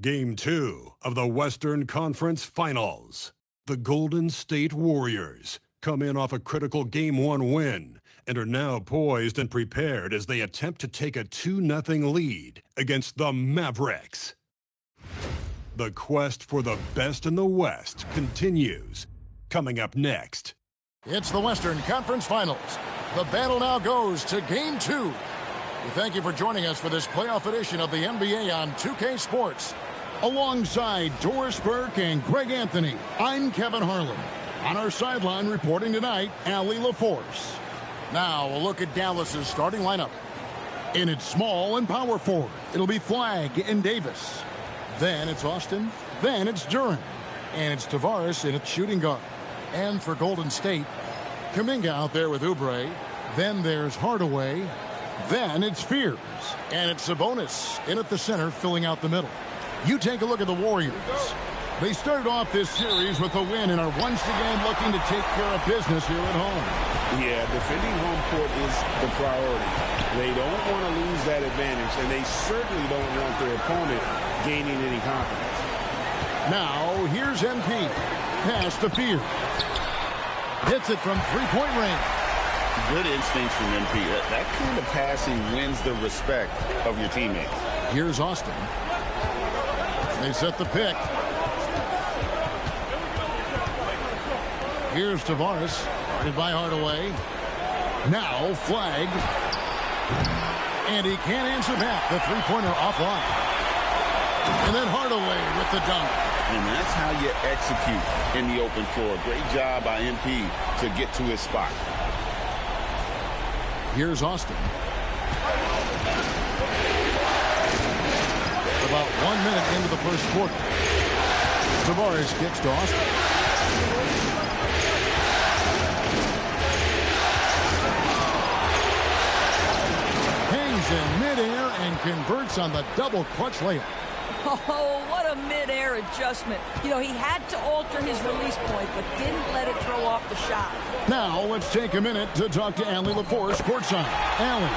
Game 2 of the Western Conference Finals. The Golden State Warriors come in off a critical Game 1 win and are now poised and prepared as they attempt to take a 2-0 lead against the Mavericks. The quest for the best in the West continues. Coming up next. It's the Western Conference Finals. The battle now goes to Game 2. We thank you for joining us for this playoff edition of the NBA on 2K Sports. Alongside Doris Burke and Greg Anthony, I'm Kevin Harlan. On our sideline reporting tonight, Allie LaForce. Now a look at Dallas's starting lineup. In its small and power forward, it'll be Flagg and Davis. Then it's Austin. Then it's Duren. And it's Tavares in its shooting guard. And for Golden State, Kuminga out there with Oubre. Then there's Hardaway. Then it's Fears. And it's Sabonis in at the center, filling out the middle. You take a look at the Warriors. They started off this series with a win and are once again looking to take care of business here at home. Yeah, defending home court is the priority. They don't want to lose that advantage, and they certainly don't want their opponent gaining any confidence. Now, here's MP. Pass to Fears. Hits it from three-point range. Good instincts from MP. That kind of passing wins the respect of your teammates. Here's Austin. They set the pick. Here's Tavares. Guarded by Hardaway. Now Flagg. And he can't answer back. The three-pointer offline. And then Hardaway with the dunk. And that's how you execute in the open floor. Great job by MP to get to his spot. Here's Austin. About 1 minute into the first quarter. Tavares kicks to Austin. Hangs in midair and converts on the double clutch layup. Oh, what a mid-air adjustment. You know, he had to alter his release point, but didn't let it throw off the shot. Now, let's take a minute to talk to Allie LaForce courtside. Allie.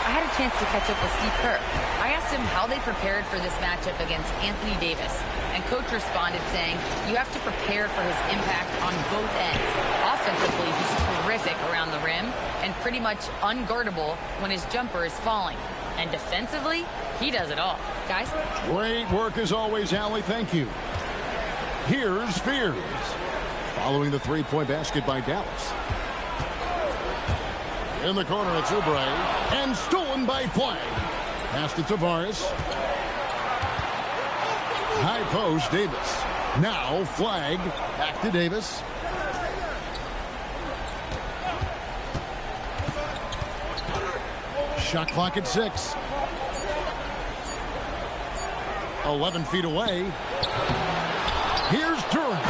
I had a chance to catch up with Steve Kerr. I asked him how they prepared for this matchup against Anthony Davis, and Coach responded saying, you have to prepare for his impact on both ends. Offensively, he's terrific around the rim and pretty much unguardable when his jumper is falling. And defensively, he does it all. Guys? Great work as always, Allie. Thank you. Here's Fears. Following the three-point basket by Dallas. In the corner, it's Oubre. And stolen by Flagg. Pass to Tavares. High post, Davis. Now Flagg. Back to Davis. Shot clock at 6. 11 feet away. Here's Duren.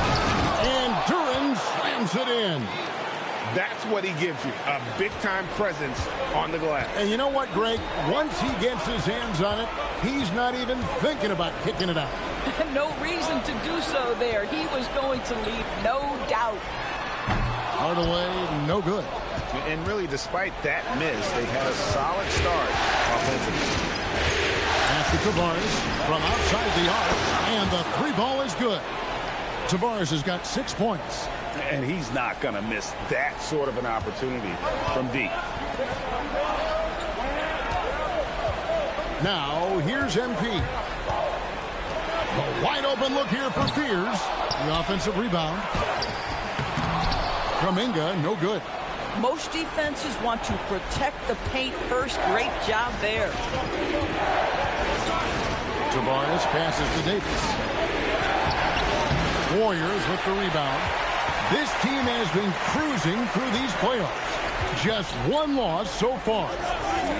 And Duren slams it in. That's what he gives you, a big-time presence on the glass. And you know what, Greg? Once he gets his hands on it, he's not even thinking about kicking it out. No reason to do so there. He was going to leave, no doubt. Hardaway, no good. And really, despite that miss, they've had a solid start offensively. Pass to Tavares from outside the arc, and the three ball is good. Tavares has got 6 points. And he's not going to miss that sort of an opportunity from deep. Now, here's MP. A wide open look here for Fears. The offensive rebound. Kuminga, no good. Most defenses want to protect the paint first. Great job there. Tavares passes to Davis. Warriors with the rebound. This team has been cruising through these playoffs. Just one loss so far.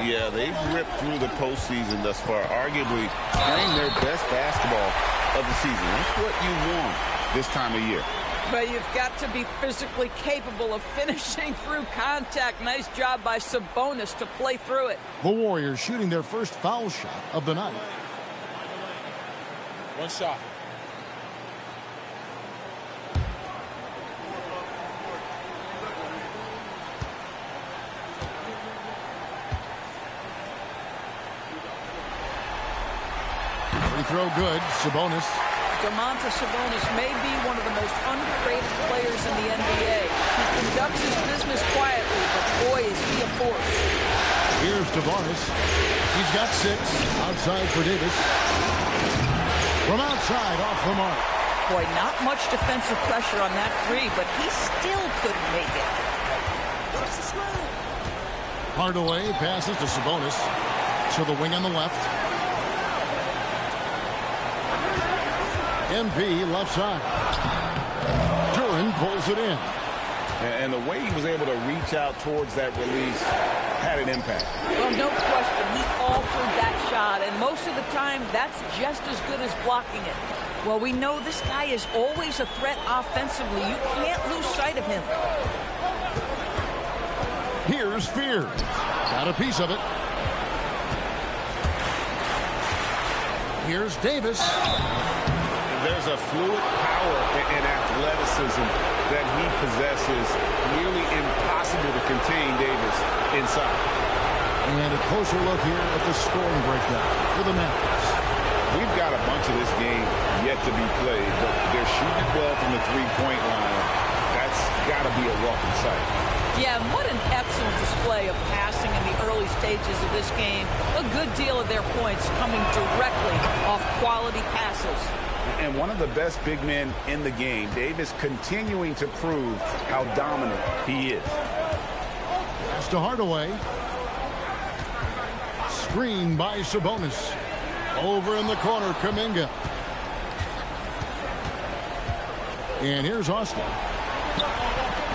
Yeah, they've ripped through the postseason thus far, arguably playing their best basketball of the season. That's what you want this time of year. But you've got to be physically capable of finishing through contact. Nice job by Sabonis to play through it. The Warriors shooting their first foul shot of the night. One shot. throw good. Sabonis. Domantas Sabonis may be one of the most underrated players in the NBA. He conducts his business quietly, but boy, is he a force. Here's Tavares. He's got 6. Outside for Davis. From outside, off the mark. Boy, not much defensive pressure on that three, but he still couldn't make it. Hardaway passes to Sabonis. To the wing on the left. MP left side. Duran pulls it in. And the way he was able to reach out towards that release had an impact. Well, no question. He altered that shot, and most of the time, that's just as good as blocking it. Well, we know this guy is always a threat offensively. You can't lose sight of him. Here's Fear. Got a piece of it. Here's Davis. There's a fluid power and athleticism that he possesses. Nearly impossible to contain Davis inside. And a closer look here at the scoring breakdown for the Mavericks. We've got a bunch of this game yet to be played, but they're shooting it well from the three-point line. That's got to be a welcome sight. Yeah, what an excellent display of passing in the early stages of this game. A good deal of their points coming directly off quality passes. And one of the best big men in the game, Davis, continuing to prove how dominant he is. Pass to Hardaway. Screen by Sabonis. Over in the corner, Kuminga. And here's Austin.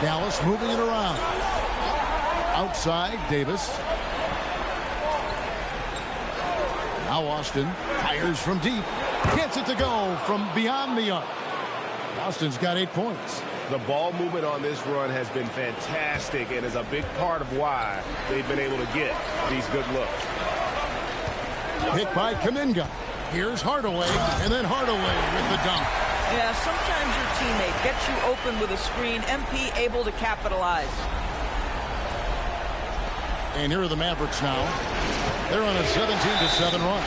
Dallas moving it around. Outside, Davis. Now Austin fires from deep. Gets it to go from beyond the arc. Austin's got 8 points. The ball movement on this run has been fantastic and is a big part of why they've been able to get these good looks. Hit by Kuminga. Here's Hardaway, and then Hardaway with the dunk. Yeah, sometimes your teammate gets you open with a screen. MP able to capitalize. And here are the Mavericks now. They're on a 17-7 run.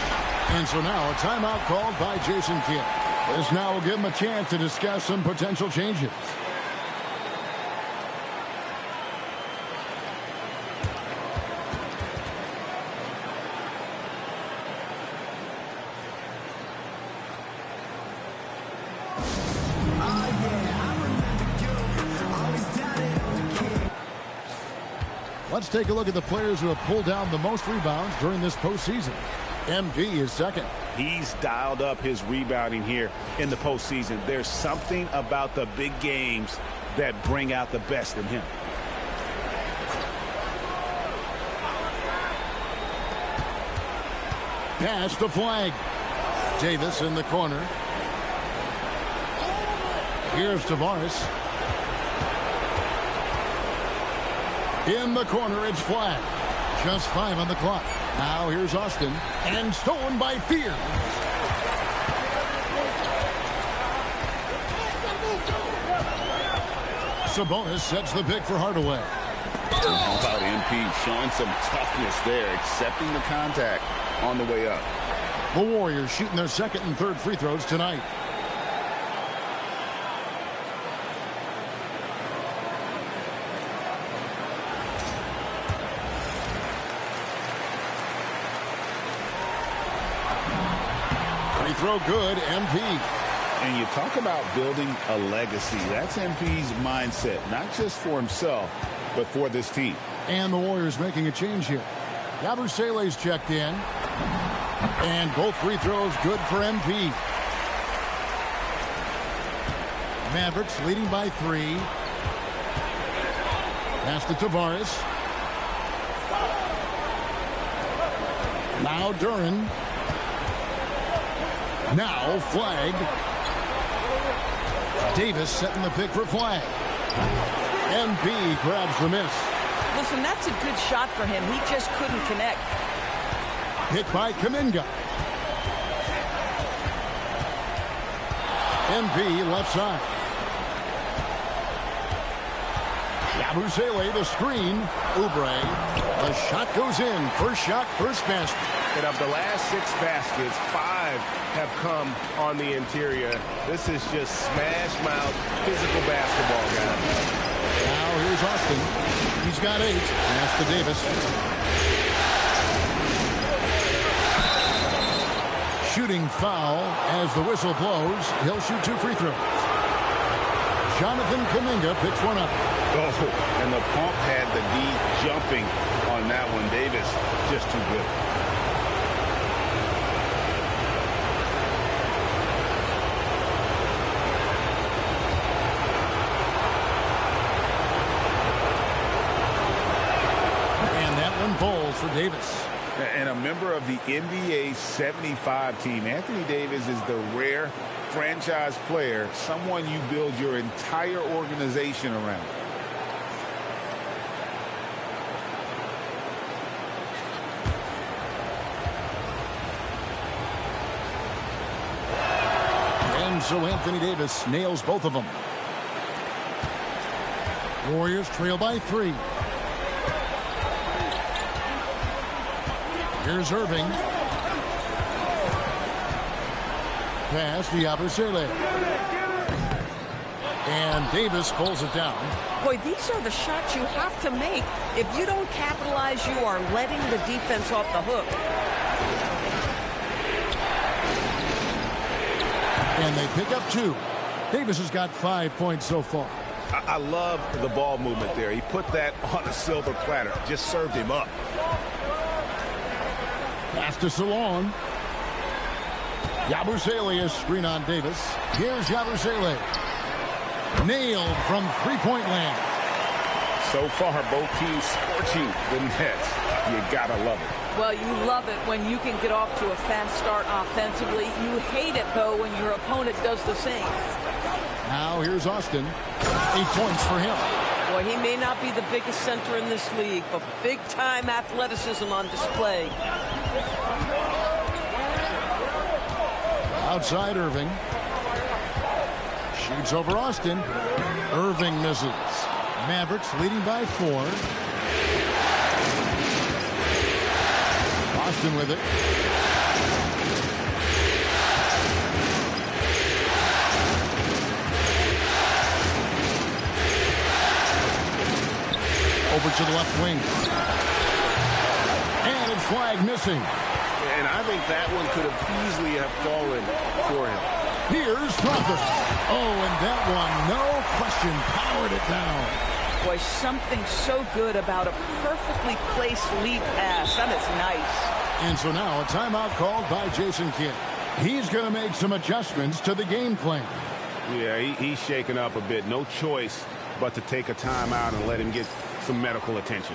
And so now a timeout called by Jason Kidd. This now will give him a chance to discuss some potential changes. Let's take a look at the players who have pulled down the most rebounds during this postseason. MP is second. He's dialed up his rebounding here in the postseason. There's something about the big games that bring out the best in him. Pass to Flag. Davis in the corner. Here's Tavares. In the corner, it's Flag. Just 5 on the clock. Now here's Austin. And stolen by Fear. Sabonis sets the pick for Hardaway. How about MP showing some toughness there, accepting the contact on the way up. The Warriors shooting their second and third free throws tonight. Free throw good, MP. And you talk about building a legacy. That's MP's mindset, not just for himself, but for this team. And the Warriors making a change here. Yabusele's checked in. And both free throws good for MP. Mavericks leading by 3. Pass to Tavares. Now Duran. Now Flag. Davis setting the pick for Flag. MP grabs the miss. Listen, that's a good shot for him. He just couldn't connect. Hit by Kuminga. MP left side. Yabusele the screen. Oubre. The shot goes in. First shot, first basket. And of the last 6 baskets, 5 have come on the interior. This is just smash mouth physical basketball, guys. Now here's Austin. He's got 8. Pass to Davis. Shooting foul as the whistle blows. He'll shoot 2 free throws. Jonathan Kuminga picks one up. Oh, and the pump had the D jumping on that one. Davis just too good. And that one falls for Davis. And a member of the NBA 75 team, Anthony Davis is the rare franchise player, someone you build your entire organization around. And so Anthony Davis nails both of them. Warriors trail by 3. Here's Irving. Pass to Yabusele. And Davis pulls it down. Boy, these are the shots you have to make. If you don't capitalize, you are letting the defense off the hook. And they pick up 2. Davis has got 5 points so far. I love the ball movement there. He put that on a silver platter. Just served him up. Pass to Salon. Yabusele is screen on Davis. Here's Yabusele. Nailed from three-point land. So far, both teams scorching the nets. You gotta love it. Well, you love it when you can get off to a fast start offensively. You hate it, though, when your opponent does the same. Now here's Austin. 8 points for him. Boy, he may not be the biggest center in this league, but big-time athleticism on display. Outside Irving. Shoots over Austin. Irving misses. Mavericks leading by 4. Austin with it. Over to the left wing. And it's flag missing. And I think that one could have easily have fallen for him. Here's Crawford. Oh, and that one, no question, powered it down. Boy, something so good about a perfectly placed lead pass. That is nice. And so now a timeout called by Jason Kidd. He's going to make some adjustments to the game plan. Yeah, he's shaken up a bit. No choice but to take a timeout and let him get some medical attention.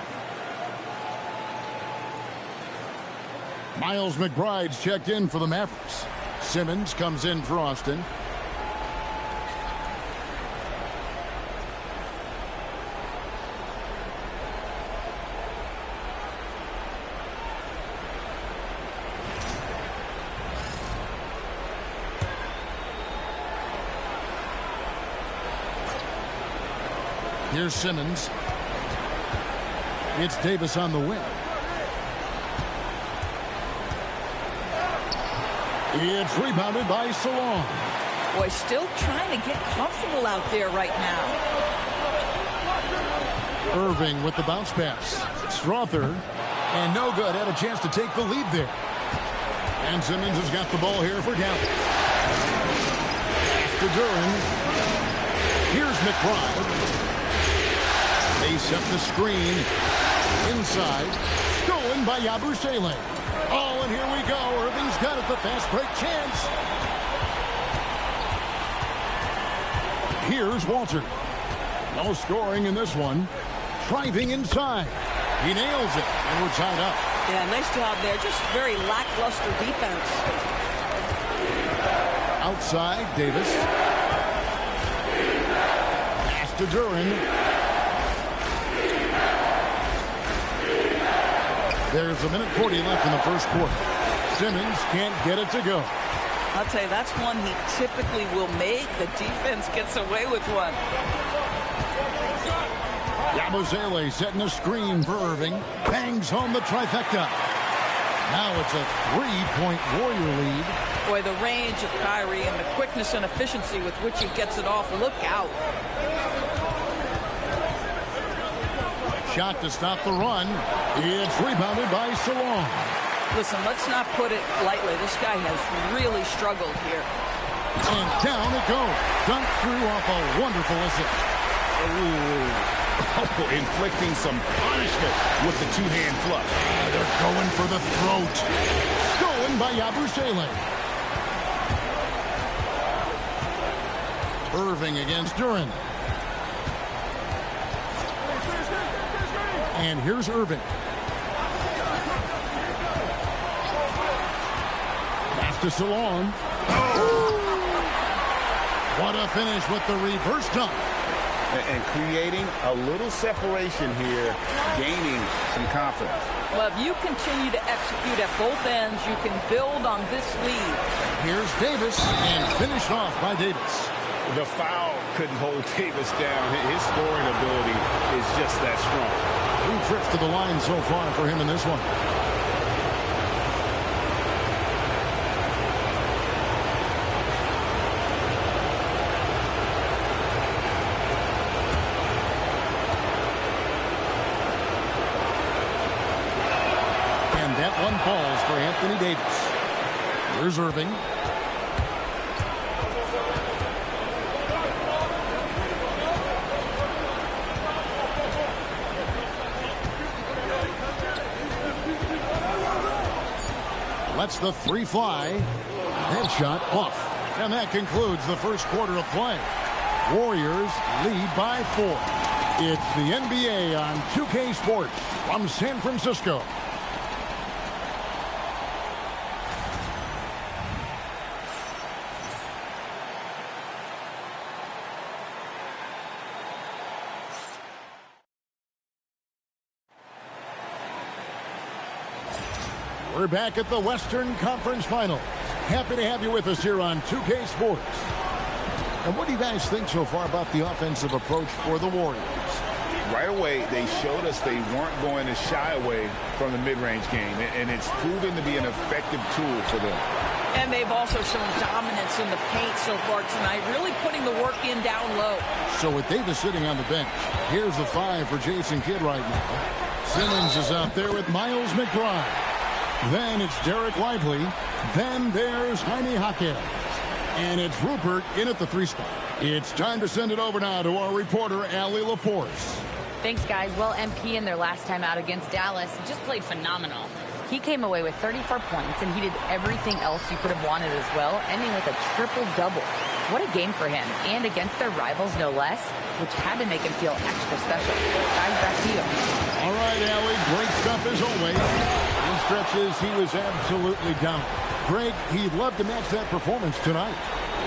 Miles McBride's checked in for the Mavericks. Simmons comes in for Austin. Here's Simmons. It's Davis on the wing. It's rebounded by Salon. Boy, still trying to get comfortable out there right now. Irving with the bounce pass. Strother. And no good. Had a chance to take the lead there. And Simmons has got the ball here for Dallas. To Duran. Here's McBride. They set the screen. Inside. Stolen by Yabusele. Oh, and here we go. Irving's got it. The fast break chance. Here's Walter. No scoring in this one. Driving inside. He nails it. And we're tied up. Yeah, nice job there. Just very lackluster defense. Outside, Davis. Pass to Duran. There's 1:40 left in the first quarter. Simmons can't get it to go. I'll tell you, that's one he typically will make. The defense gets away with one. Yabusele setting a screen for Irving. Bangs home the trifecta. Now it's a 3-point Warrior lead. Boy, the range of Kyrie and the quickness and efficiency with which he gets it off. Look out. Shot to stop the run. It's rebounded by Salon. Listen, let's not put it lightly. This guy has really struggled here. And down it goes. Dunked through off a wonderful assist. Oh, inflicting some punishment with the two-hand flush. They're going for the throat. Stolen by Yabusele. Irving against Duran. And here's Irving. Pass to Salon. Oh! What a finish with the reverse dunk. And creating a little separation here, gaining some confidence. Well, if you continue to execute at both ends, you can build on this lead. Here's Davis, and finished off by Davis. The foul couldn't hold Davis down. His scoring ability is just that strong. 2 trips to the line so far for him in this one. And that one falls for Anthony Davis. Here's Irving. Lets the 3 fly. Headshot off. And that concludes the first quarter of play. Warriors lead by 4. It's the NBA on 2K Sports from San Francisco. We're back at the Western Conference Finals. Happy to have you with us here on 2K Sports. And what do you guys think so far about the offensive approach for the Warriors? Right away, they showed us they weren't going to shy away from the mid-range game, and it's proven to be an effective tool for them. And they've also shown dominance in the paint so far tonight, really putting the work in down low. So with Davis sitting on the bench, here's the 5 for Jason Kidd right now. Simmons is out there with Miles McBride. Then it's Derek Lively. Then there's Jaime Jaquez. And it's Rupert in at the 3 spot. It's time to send it over now to our reporter, Allie LaForce. Thanks, guys. Well, MP in their last time out against Dallas just played phenomenal. He came away with 34 points, and he did everything else you could have wanted as well, ending with a triple-double. What a game for him, and against their rivals, no less, which had to make him feel extra special. Guys, back to you. All right, Allie, great stuff as always. In stretches, he was absolutely down. Greg, he'd love to match that performance tonight.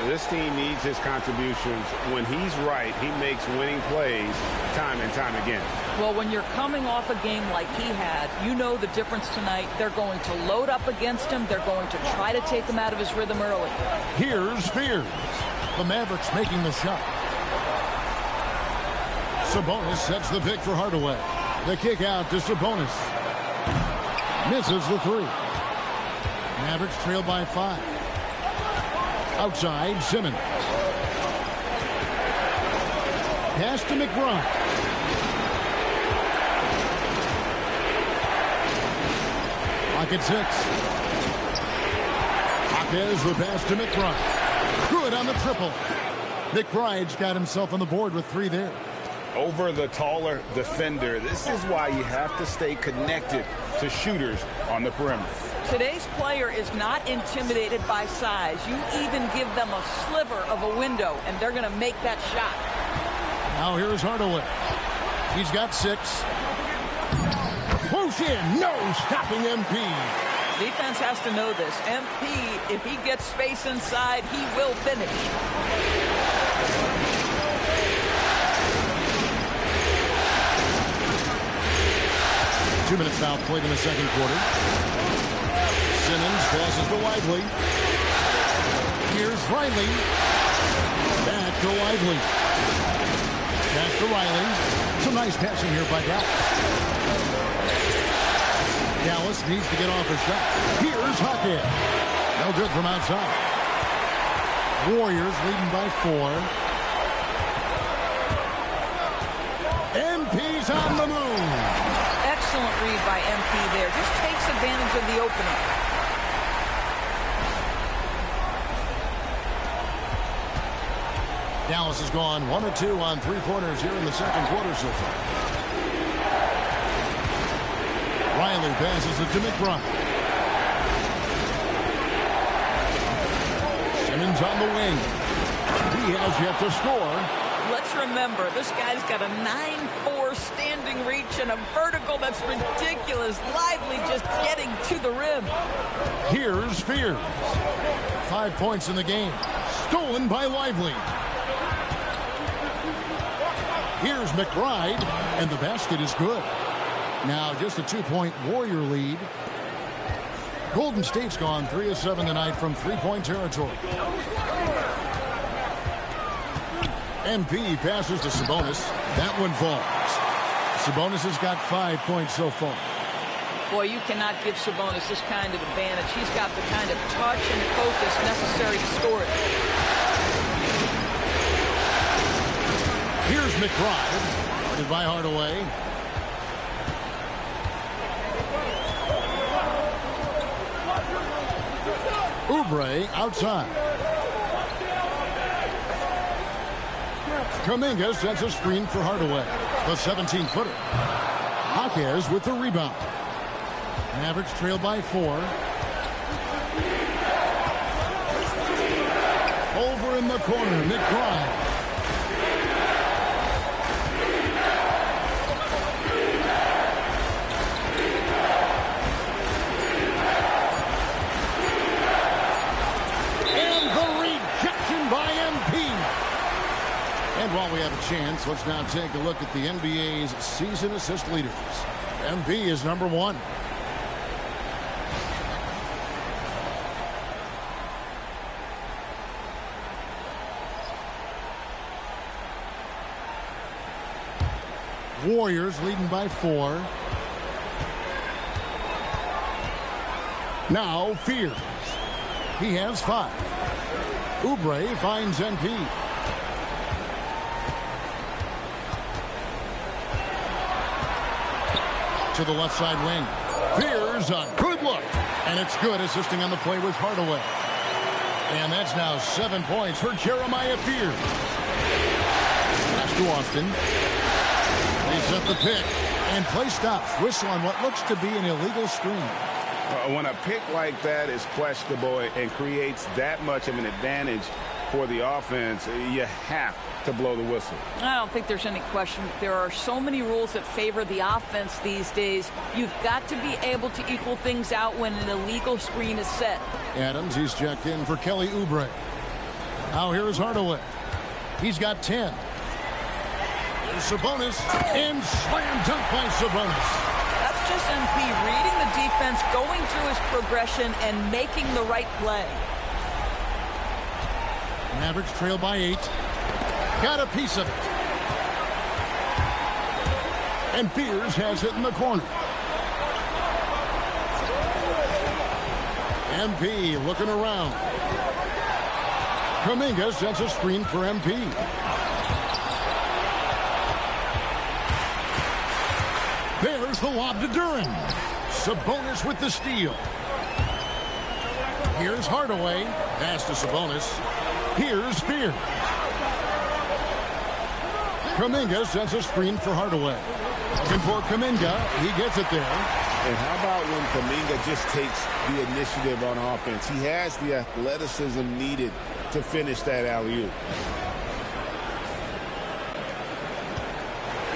This team needs his contributions. When he's right, he makes winning plays time and time again. Well, when you're coming off a game like he had, you know the difference tonight. They're going to load up against him. They're going to try to take him out of his rhythm early. Here's Spears. The Mavericks making the shot. Sabonis sets the pick for Hardaway. The kick out to Sabonis. Misses the 3. Mavericks trail by 5. Outside, Simmons. Pass to McBride. Clock at 6. Jaquez the pass to McBride. Good on the triple. McBride's got himself on the board with 3 there. Over the taller defender. This is why you have to stay connected to shooters on the perimeter. Today's player is not intimidated by size. You even give them a sliver of a window, and they're going to make that shot. Now here's Hardaway. He's got 6. Push in. No stopping MP. Defense has to know this. MP, if he gets space inside, he will finish. Two minutes now played in the second quarter. Simmons passes to Lively. Here's Riley. Back to Lively. Pass to Riley. Some nice passing here by Dallas. Dallas needs to get off a shot. Here's Hackett. No good from outside. Warriors leading by 4. MP's on the move. Excellent read by MP there. Just takes advantage of the opening. Dallas has gone 1 of 2 on 3 quarters here in the second quarter so far. Riley passes it to McBride. Simmons on the wing. He has yet to score. Let's remember, this guy's got a 9-4 standing reach and a vertical that's ridiculous. Lively just getting to the rim. Here's Fears. 5 points in the game. Stolen by Lively. Here's McBride, and the basket is good. Now just a 2-point Warrior lead. Golden State's gone 3 of 7 tonight from 3-point territory. MP passes to Sabonis. That one falls. Sabonis has got 5 points so far. Boy, you cannot give Sabonis this kind of advantage. He's got the kind of touch and focus necessary to score it. Here's McBride. Guarded by Hardaway. Oubre outside. Kuminga sets a screen for Hardaway. The 17-footer. Jaquez with the rebound. Mavericks trail by 4. Over in the corner, McBride. And while we have a chance, let's now take a look at the NBA's season assist leaders. MP is number 1. Warriors leading by 4. Now Fears. He has 5. Oubre finds MP. To the left side wing. Fears a good look. And it's good, assisting on the play with Hardaway. And that's now 7 points for Jeremiah Fears. Pass to Austin. They set the pick. And play stops. Whistle on what looks to be an illegal screen. When a pick like that is questionable and creates that much of an advantage for the offense, you have to blow the whistle. I don't think there's any question. There are so many rules that favor the offense these days. You've got to be able to equal things out when an illegal screen is set. Adams, he's checked in for Kelly Oubre. Now here's Hardaway. He's got 10. Here's Sabonis. And slam dunk by Sabonis. That's just MP reading the defense, going through his progression, and making the right play. Mavericks trail by 8. Got a piece of it. And Fears has it in the corner. MP looking around. Kuminga sets a screen for MP. There's the lob to Duran. Sabonis with the steal. Here's Hardaway. Pass to Sabonis. Here's Fears. Kuminga sets a screen for Hardaway. Looking for Kuminga. He gets it there. And how about when Kuminga just takes the initiative on offense? He has the athleticism needed to finish that alley-oop.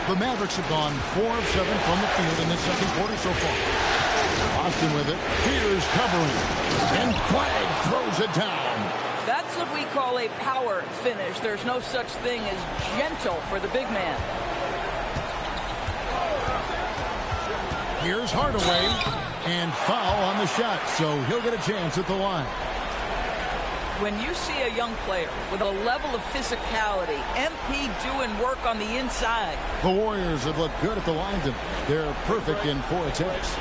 The Mavericks have gone 4 of 7 from the field in the second quarter so far. Austin with it. Fears covering. And Flagg throws it down. That's what we call a power finish. There's no such thing as gentle for the big man. Here's Hardaway. And foul on the shot, so he'll get a chance at the line. When you see a young player with a level of physicality, MP doing work on the inside. The Warriors have looked good at the line tonight. They're perfect in 4 attempts.